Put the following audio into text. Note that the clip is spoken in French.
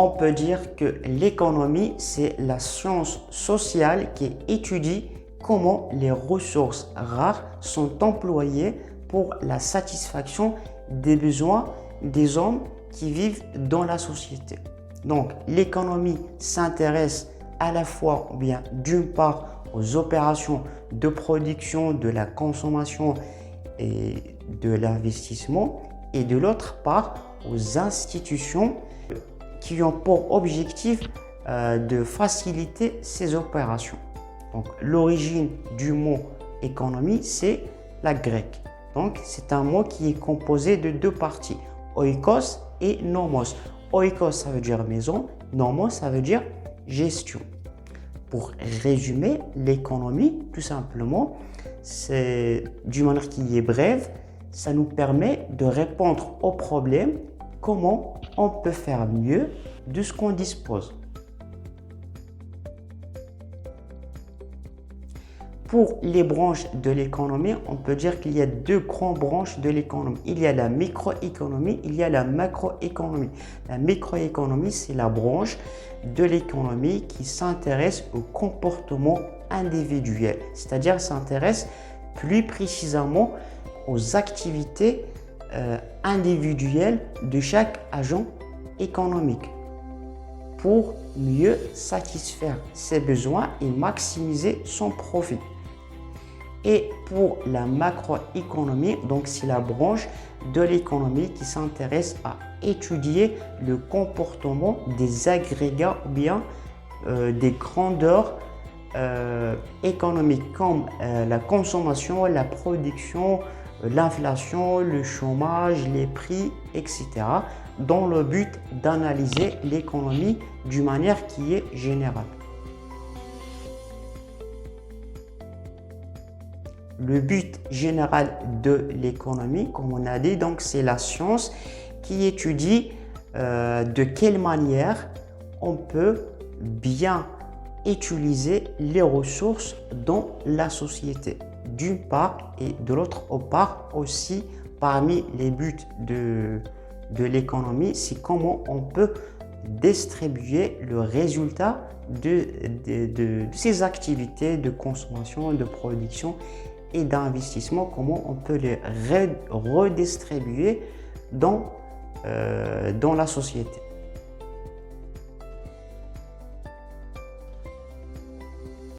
On peut dire que l'économie, c'est la science sociale qui étudie comment les ressources rares sont employées pour la satisfaction des besoins des hommes qui vivent dans la société. Donc, l'économie s'intéresse à la fois, bien, d'une part, aux opérations de production, de la consommation et de l'investissement, et de l'autre part, aux institutions qui ont pour objectif de faciliter ces opérations. Donc, l'origine du mot économie, c'est la grecque. Donc, c'est un mot qui est composé de deux parties, oikos et nomos. Oikos, ça veut dire maison, nomos, ça veut dire gestion. Pour résumer, l'économie, tout simplement, c'est d'une manière qui est brève, ça nous permet de répondre aux problèmes, comment on peut faire mieux de ce qu'on dispose. Pour les branches de l'économie, on peut dire qu'il y a deux grandes branches de l'économie. Il y a la microéconomie, il y a la macroéconomie. La microéconomie, c'est la branche de l'économie qui s'intéresse au comportement individuel, c'est-à-dire s'intéresse plus précisément aux activités individuelles de chaque agent économique pour mieux satisfaire ses besoins et maximiser son profit. Et pour la macroéconomie, donc c'est la branche de l'économie qui s'intéresse à étudier le comportement des agrégats ou bien des grandeurs économiques comme la consommation, la production, l'inflation, le chômage, les prix, etc. dans le but d'analyser l'économie d'une manière qui est générale. Le but général de l'économie, comme on a dit, donc c'est la science qui étudie de quelle manière on peut bien utiliser les ressources dans la société, d'une part, et de l'autre part aussi, parmi les buts de l'économie, c'est comment on peut distribuer le résultat de ces activités de consommation, de production et d'investissement, comment on peut les redistribuer dans la société.